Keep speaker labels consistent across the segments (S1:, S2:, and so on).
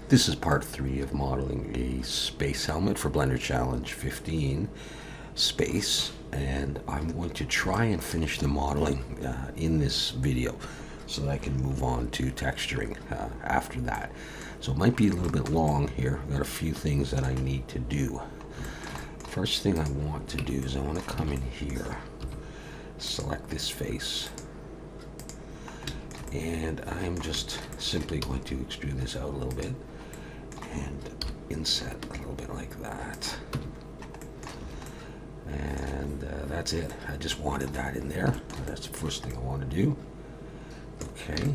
S1: This is part 3 of modeling a space helmet for Blender Challenge 15 Space, and I'm going to try and finish the modeling in this video so that I can move on to texturing after that. So it might be a little bit long here. I've got a few things that I need to do. First thing I want to do is I want to come in here, select this face, and I'm just simply going to extrude this out a little bit and inset a little bit like that. And that's it. I just wanted that in there. That's the first thing I want to do. Okay.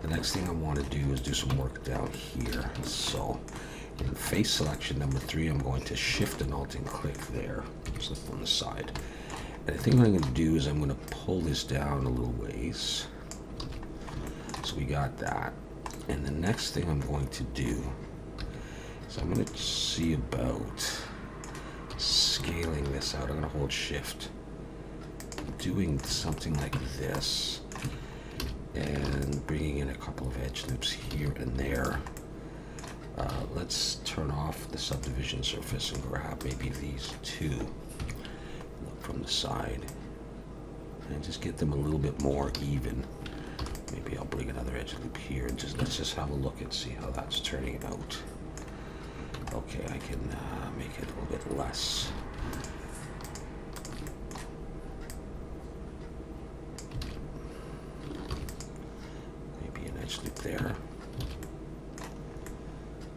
S1: The next thing I want to do is do some work down here. So in face selection number 3, I'm going to shift and alt and click there. Slip on the side. And I think what I'm going to do is I'm going to pull this down a little ways. So we got that. And the next thing I'm going to do is I'm going to see about scaling this out. I'm going to hold shift, doing something like this, and bringing in a couple of edge loops here and there. Let's turn off the subdivision surface and grab maybe these two. Look from the side and just get them a little bit more even. Maybe I'll bring another edge loop here and let's just have a look and see how that's turning out. Okay, I can make it a little bit less. Maybe an edge loop there.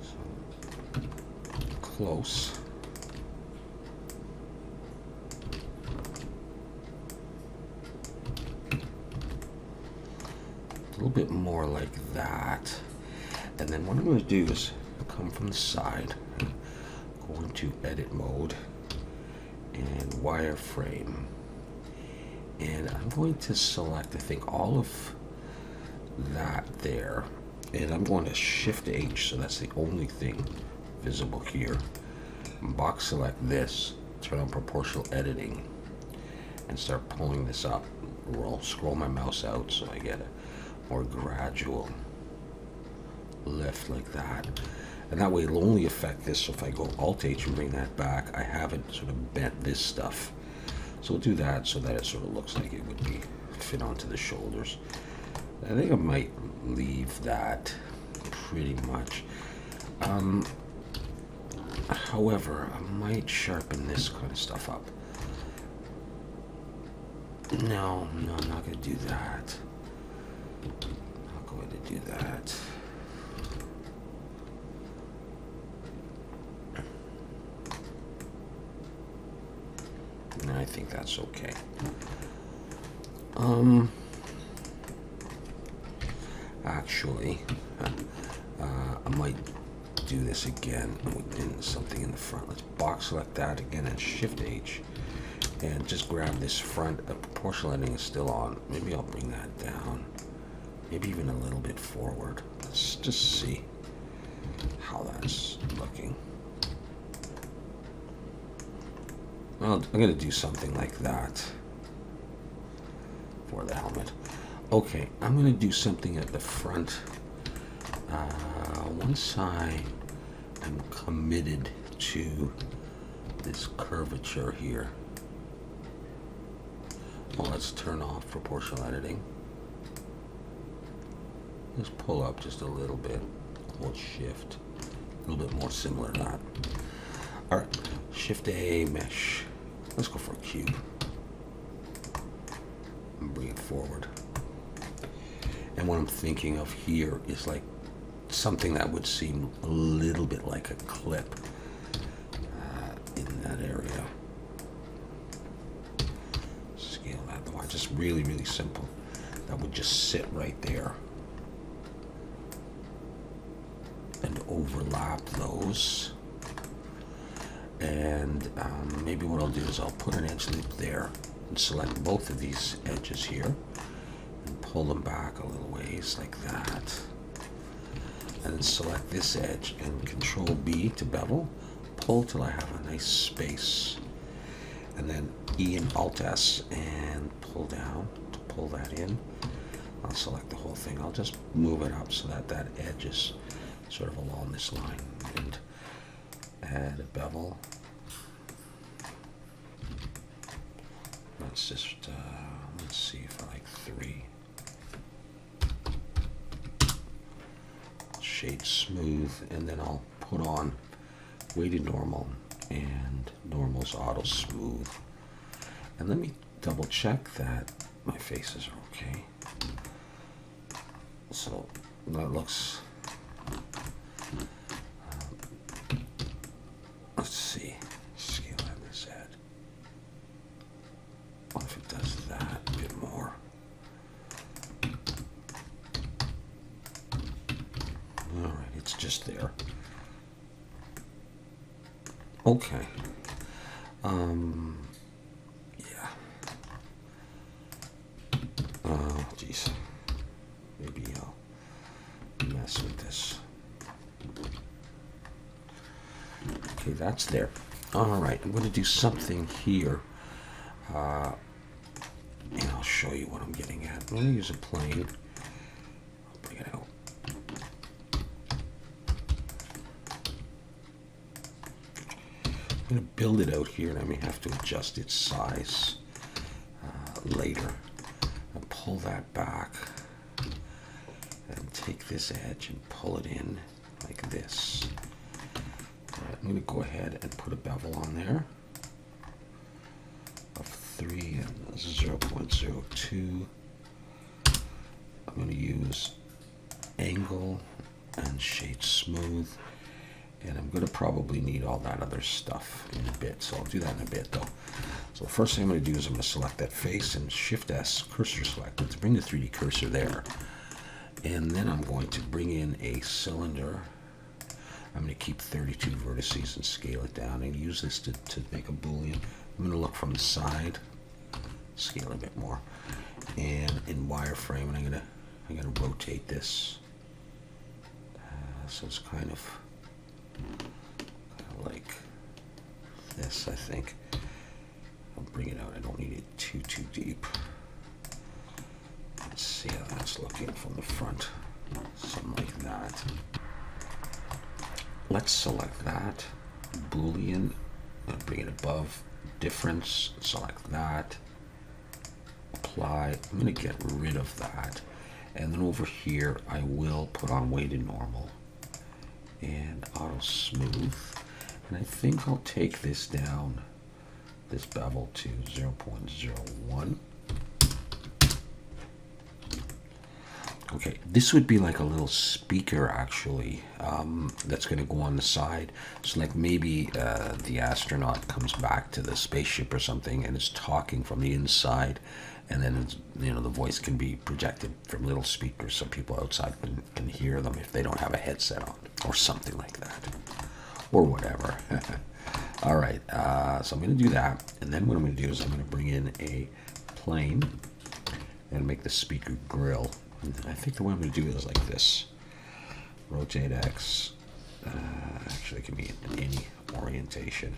S1: So close. A little bit more like that. And then what I'm going to do is come from the side, go into edit mode and wireframe, and I'm going to select, I think, all of that there, and I'm going to shift H, so that's the only thing visible here. Box select this, turn on proportional editing, and start pulling this up. I'll scroll my mouse out so I get a more gradual lift like that, and that way it'll only affect this. So if I go Alt H and bring that back, I haven't sort of bent this stuff. So we'll do that so that it sort of looks like it would be fit onto the shoulders. I think I might leave that pretty much. However, I might sharpen this kind of stuff up. No, I'm not going to do that. Not going to do that. I think that's okay. Actually, I might do this again with something in the front. Let's box select that again and shift H and just grab this front. Proportional editing is still on. Maybe I'll bring that down. Maybe even a little bit forward. Let's just see how that's looking. Well, I'm going to do something like that for the helmet. Okay, I'm going to do something at the front. Once I am committed to this curvature here, well, let's turn off proportional editing. Just pull up just a little bit. Hold shift. A little bit more similar to that. All right, shift A, mesh. Let's go for a cube and bring it forward. And what I'm thinking of here is like something that would seem a little bit like a clip in that area. Scale that though. Just really, really simple. That would just sit right there and overlap those. And maybe what I'll do is I'll put an edge loop there and select both of these edges here and pull them back a little ways like that. And then select this edge and Control B to bevel, pull till I have a nice space. And then E and Alt S and pull down to pull that in. I'll select the whole thing. I'll just move it up so that that edge is sort of along this line, and add a bevel. Let's just, let's see if I like 3. Shade smooth, and then I'll put on weighted normal and normal's auto smooth. And let me double check that my faces are okay. So that looks, let's see, scale on this head. What if it does that a bit more? All right, it's just there. Okay. Yeah. Oh, geez. Maybe I'll mess with this. Okay, that's there. All right, I'm going to do something here. And I'll show you what I'm getting at. I'm going to use a plane. I'll bring it out. I'm going to build it out here, and I may have to adjust its size later. I'll pull that back and take this edge and pull it in like this. All right, I'm going to go ahead and put a bevel on there of 3 and 0.02. I'm going to use angle and shade smooth. And I'm going to probably need all that other stuff in a bit, so I'll do that in a bit though. So the first thing I'm going to do is I'm going to select that face and Shift S cursor selector to bring the 3D cursor there. And then I'm going to bring in a cylinder. I'm going to keep 32 vertices and scale it down and use this to make a boolean. I'm going to look from the side, scale a bit more, and in wireframe, and I'm going to rotate this. So it's kind of like this, I think. I'll bring it out. I don't need it too deep. Let's see how that's looking from the front. Something like that. Let's select that. Boolean. And bring it above. Difference. Select that. Apply. I'm going to get rid of that. And then over here, I will put on weighted normal and auto smooth, and I think I'll take this down, this bevel to 0.01. Okay, this would be like a little speaker actually, that's going to go on the side. So like maybe the astronaut comes back to the spaceship or something and is talking from the inside, and then it's, you know, the voice can be projected from little speakers so people outside can hear them if they don't have a headset on, or something like that, or whatever. All right, so I'm going to do that, and then what I'm going to do is I'm going to bring in a plane and make the speaker grill. And I think the way I'm going to do it is like this. Rotate X. Actually, it can be in any orientation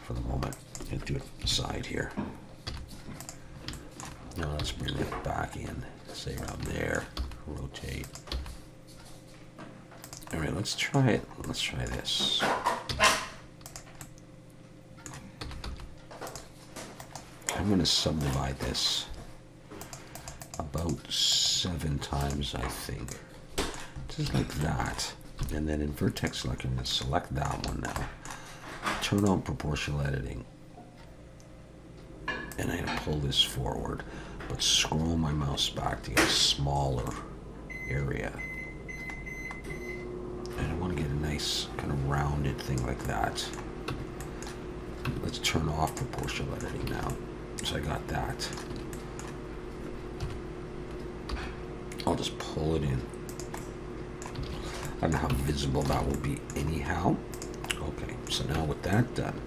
S1: for the moment. And do it side here. Now let's bring it back in, say around there, rotate. All right, let's try it. Let's try this. I'm going to subdivide this about 7 times, I think. Just like that. And then in vertex selector, I'm going to select that one now. Turn on proportional editing. And I'm going to pull this forward, but scroll my mouse back to get a smaller area. And I want to get a nice kind of rounded thing like that. Let's turn off proportional editing now. So I got that. I'll just pull it in. I don't know how visible that will be anyhow. Okay, so now with that done,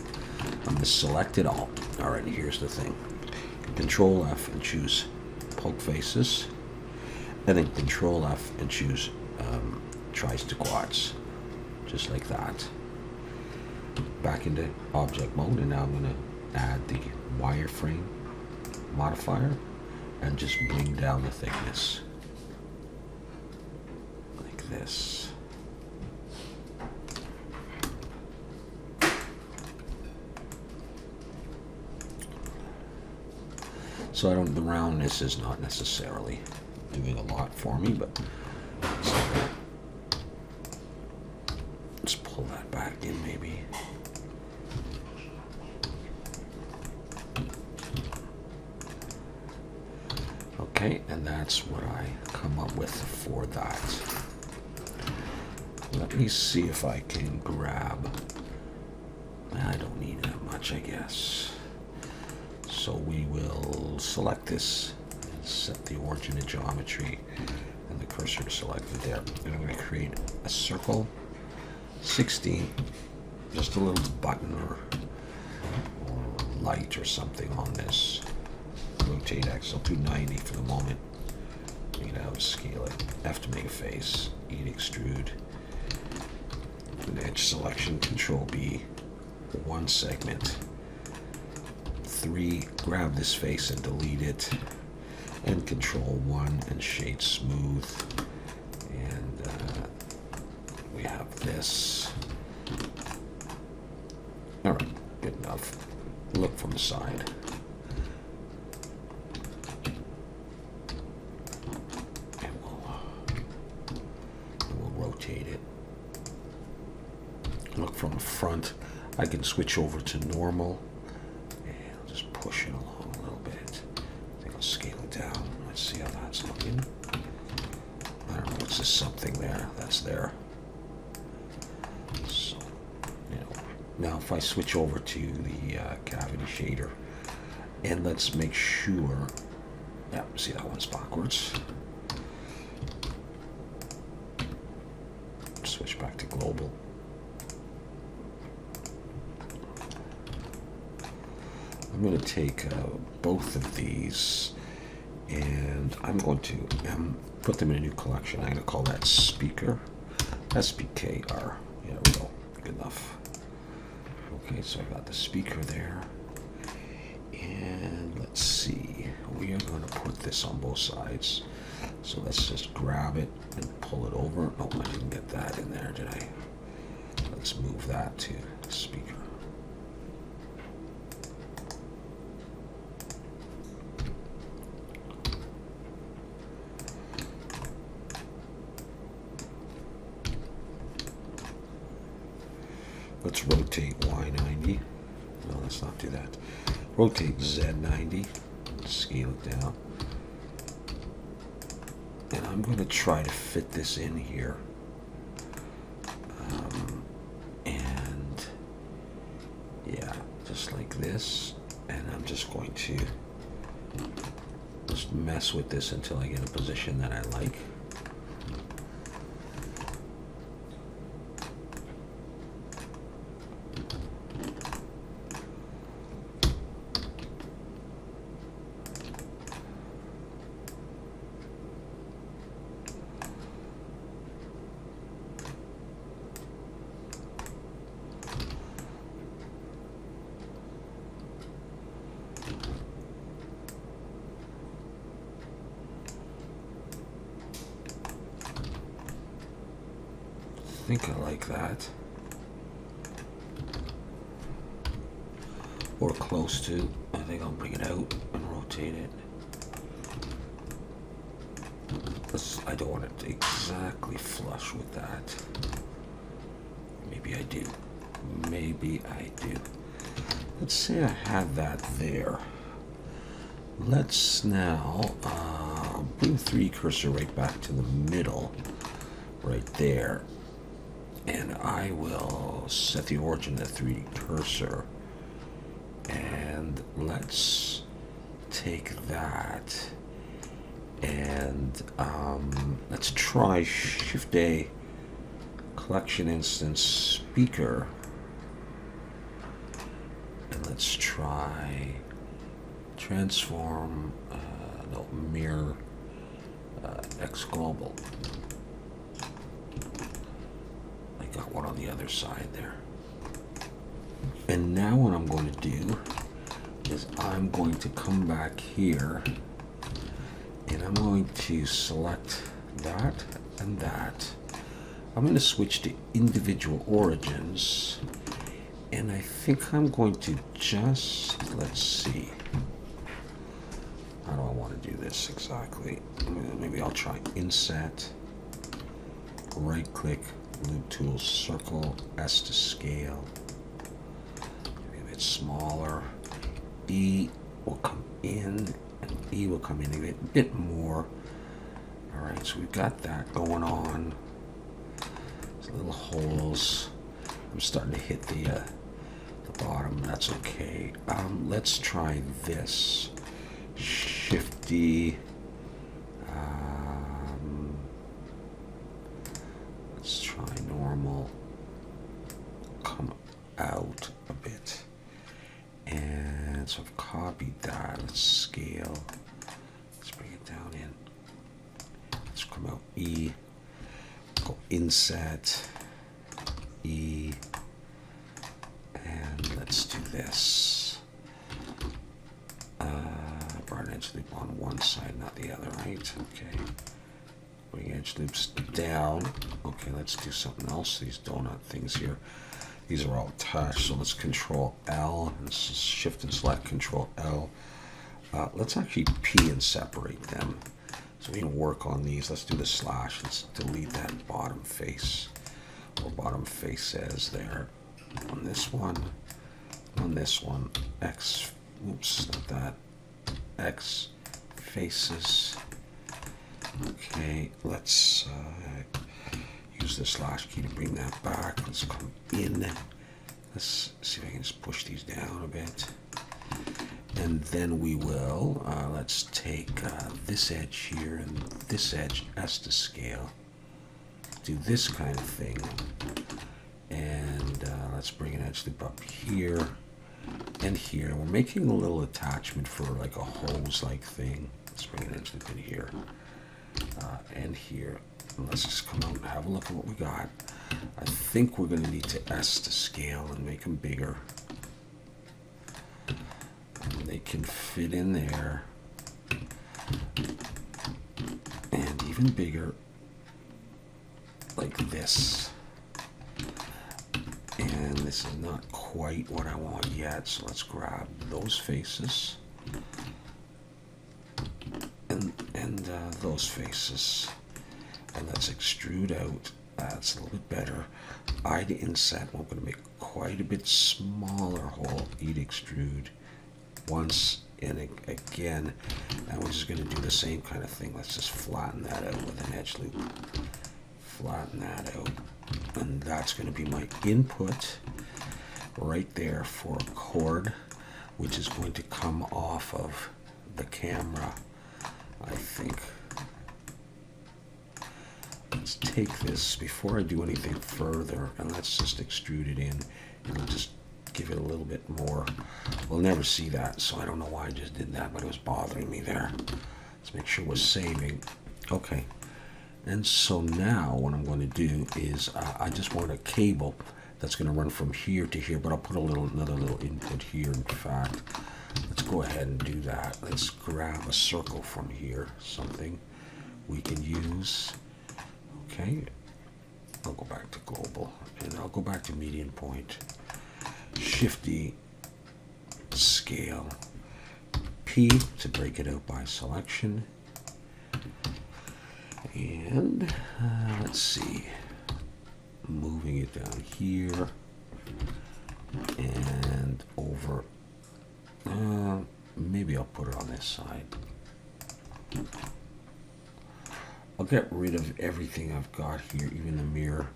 S1: I'm going to select it all. All right, here's the thing. Control F and choose poke faces. And then Control F and choose tries to quads. Just like that. Back into object mode, and now I'm going to add the wireframe modifier and just bring down the thickness. this. So the roundness is not necessarily doing a lot for me, but let's pull that back in maybe. Okay, and that's what I come up with for that. Let me see if I can grab, I don't need that much, I guess. So we will select this, set the origin of geometry, and the cursor to select it there. And I'm going to create a circle, 16, just a little button or light or something on this. Rotate X, I'll do 90 for the moment. Make it out, scale it. F to make a face, E to extrude. An edge selection, Control B, one segment. 3, grab this face and delete it. And Control 1 and shade smooth. And we have this. All right, good enough. Look from the side. Rotate it. Look from the front. I can switch over to normal and I'll just push it along a little bit. I think I'll scale it down. Let's see how that's looking. I don't know, it's just something there. That's there. So, now if I switch over to the cavity shader and let's make sure, yeah, see that one's backwards. Switch back to global. I'm going to take both of these and I'm going to put them in a new collection. I'm going to call that speaker, SPKR. Yeah, there we go. Good enough. Okay, so I got the speaker there. And let's see. We are going to put this on both sides. So let's just grab it and pull it over. Oh, I didn't get that in there, did I? Let's move that to the speaker. Let's rotate Y90. No, let's not do that. Rotate Z90. Scale it down. And I'm going to try to fit this in here. And yeah, just like this. And I'm just going to just mess with this until I get a position that I like. I think I like that. Or close to. I think I'll bring it out and rotate it. I don't want it exactly flush with that. Maybe I do. Maybe I do. Let's say I have that there. Let's now bring 3 cursor right back to the middle, right there. And I will set the origin to 3D cursor. And let's take that and let's try Shift A, collection instance speaker. And let's try transform, no, mirror X global. Got one on the other side there. And now what I'm going to do is I'm going to come back here and I'm going to select that and that. I'm going to switch to individual origins, and I think I'm going to just, let's see, how do I want to do this exactly? Maybe I'll try inset, right click, loop tool, circle, S to scale, maybe a bit smaller, E will come in, and E will come in a bit more. All right, so we've got that going on. There's little holes. I'm starting to hit the bottom. That's okay. Let's try this. Shifty. Let's try normal. Come out a bit. And so I've copied that. Let's scale. Let's bring it down in. Let's come out E. Go inset. E. And let's do this. Brought an edge loop on one side, not the other, right? Okay. Bring edge loops down. Okay, let's do something else. These donut things here. These are all attached, so let's Control L. Let's just shift and select Control L. Let's actually P and separate them. So we can work on these. Let's do the slash. Let's delete that bottom face. Or bottom face says there. On this one. On this one. X. Oops, not that. X faces. Okay, let's use the slash key to bring that back. Let's come in. Let's see if I can just push these down a bit. And then we will, let's take this edge here and this edge, S to scale. Do this kind of thing. And let's bring an edge loop up here and here. We're making a little attachment for like a hose-like thing. Let's bring an edge loop in here and here. And let's just come out and have a look at what we got. I think we're going to need to S to scale and make them bigger. And they can fit in there. And even bigger like this. And this is not quite what I want yet, so let's grab those faces and those faces, and let's extrude out. That's a little bit better. I to inset, we're going to make quite a bit smaller hole. E to extrude once and again, and we're just going to do the same kind of thing. Let's just flatten that out with an edge loop. Flatten that out. And that's going to be my input right there for a cord, which is going to come off of the camera, I think. Let's take this before I do anything further, and let's just extrude it in, and we'll just give it a little bit more. We'll never see that, so I don't know why I just did that, but it was bothering me there. Let's make sure we're saving. Okay. And so now what I'm going to do is I just want a cable that's going to run from here to here, but I'll put another little input here. In fact, let's go ahead and do that. Let's grab a circle from here, something we can use. Okay, I'll go back to global, and I'll go back to median point. Shifty, scale, P to break it out by selection. And let's see, moving it down here and over. Maybe I'll put it on this side. I'll get rid of everything I've got here, even the mirror.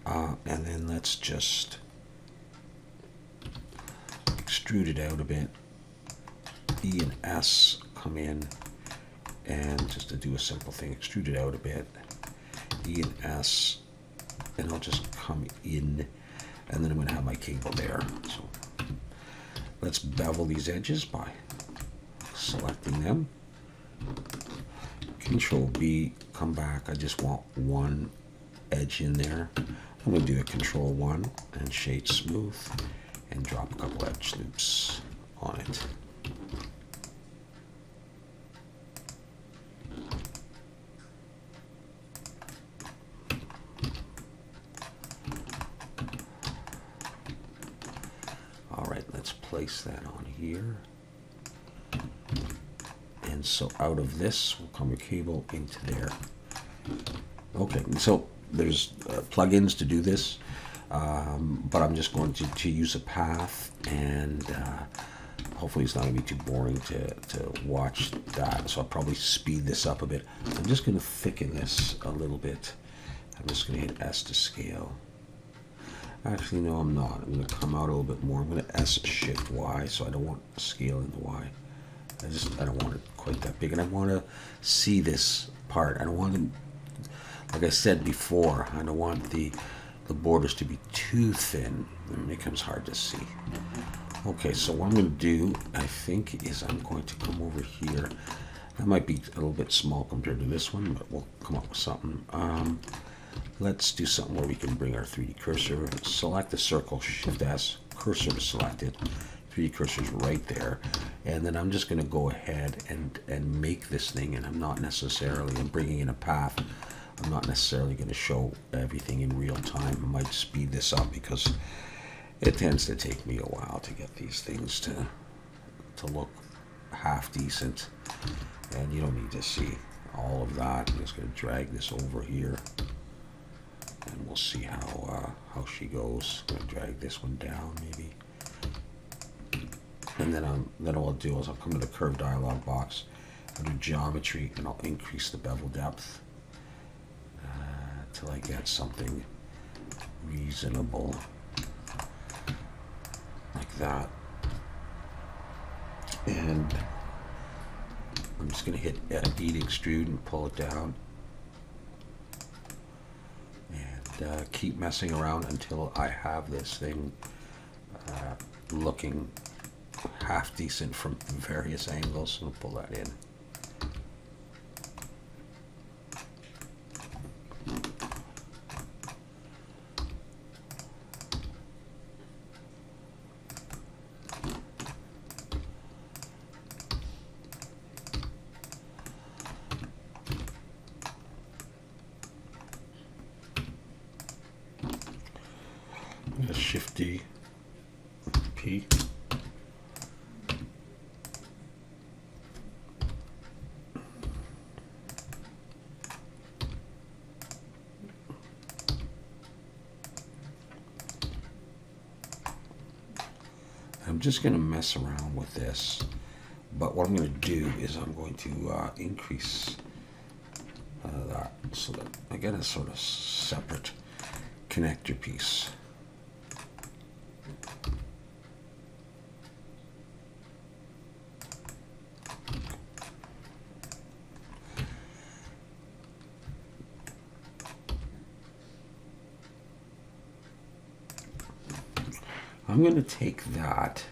S1: And then let's just extrude it out a bit. E and S come in. And just to do a simple thing, extrude it out a bit, E and S, and I'll just come in, and then I'm going to have my cable there. So let's bevel these edges by selecting them. Control B, come back. I just want one edge in there. I'm going to do a Control 1 and shade smooth, and drop a couple edge loops on it. place that on here. And so out of this will come a cable into there. Okay, so there's plugins to do this, but I'm just going to use a path, and hopefully it's not going to be too boring to watch that. So I'll probably speed this up a bit. I'm just going to thicken this a little bit. I'm just going to hit S to scale. Actually, no, I'm not. I'm going to come out a little bit more. I'm going to S shift Y, so I don't want scale into Y. I don't want it quite that big, and I want to see this part. I don't want to, like I said before, I don't want the borders to be too thin. It becomes hard to see. Okay, so what I'm going to do, I think, is I'm going to come over here. That might be a little bit small compared to this one, but we'll come up with something. Let's do something where we can bring our 3D cursor, select the circle, Shift S, cursor to select it. 3D cursor is right there, and then I'm just going to go ahead and make this thing, and I'm bringing in a path. I'm not necessarily going to show everything in real time. I might speed this up because it tends to take me a while to get these things to look half decent, and you don't need to see all of that. I'm just going to drag this over here, and we'll see how she goes. I'm going to drag this one down maybe. And then what I'll do is I'll come to the curve dialog box, I'll do geometry, and I'll increase the bevel depth till I get something reasonable like that. And I'm just going to hit E to extrude and pull it down, and keep messing around until I have this thing looking half decent from various angles. We'll pull that in. Shift D, P. I'm just going to mess around with this, but what I'm going to do is I'm going to increase that so that I get a sort of separate connector piece. I'm going to take that,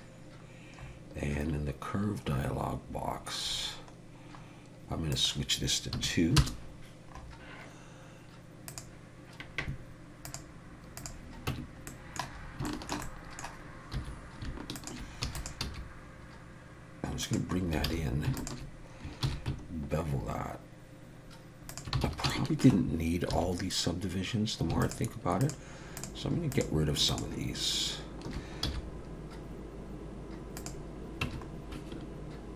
S1: and in the curve dialog box, I'm going to switch this to 2. I'm just going to bring that in, bevel that. I probably didn't need all these subdivisions the more I think about it, so I'm going to get rid of some of these.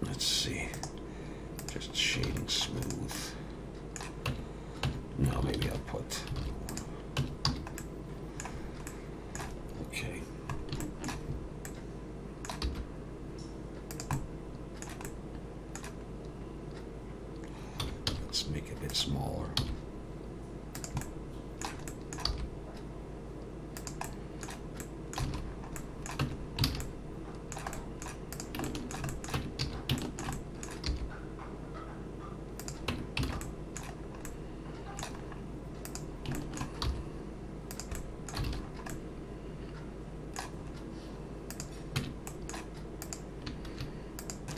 S1: Let's see, just shading smooth. No, maybe I'll put, okay. Let's make it a bit smaller.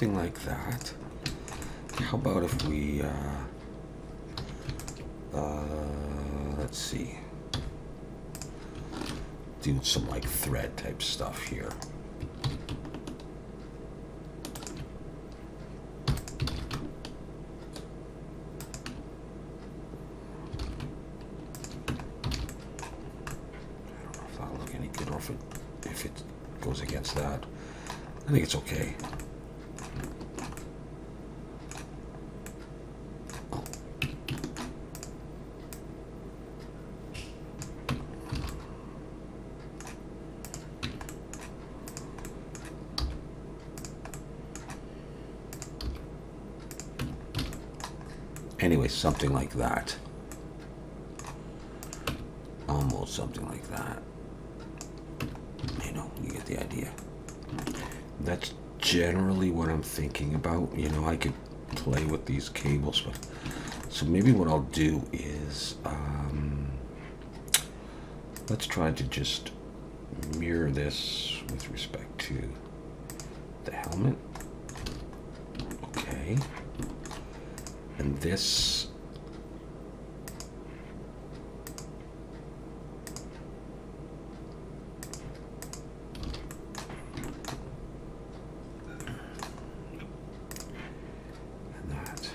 S1: Like that. How about if we let's see, do some like thread type stuff here. I don't know if that'll look any good, or if it goes against that. I think it's okay. Anyway, something like that. Almost something like that. You know, you get the idea. That's generally what I'm thinking about. You know, I could play with these cables, but so maybe what I'll do is let's try to just mirror this with respect to the helmet. Okay. And this and that.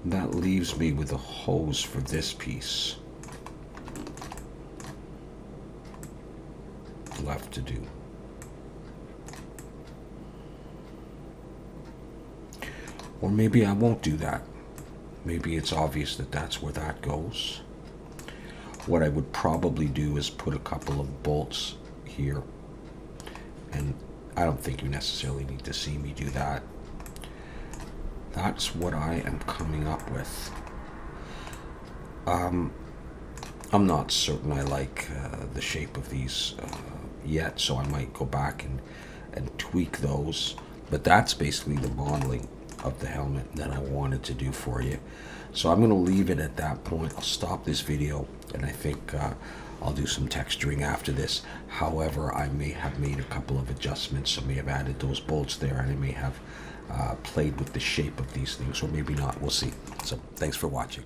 S1: That leaves me with a hose for this piece left to do. Or maybe I won't do that. Maybe it's obvious that that's where that goes. What I would probably do is put a couple of bolts here. And I don't think you necessarily need to see me do that. That's what I am coming up with. I'm not certain I like the shape of these yet, so I might go back and tweak those. But that's basically the modeling of the helmet that I wanted to do for you. So I'm going to leave it at that point. I'll stop this video, and I think I'll do some texturing after this. However, I may have made a couple of adjustments. I may have added those bolts there, and I may have played with the shape of these things, or maybe not. We'll see. So thanks for watching.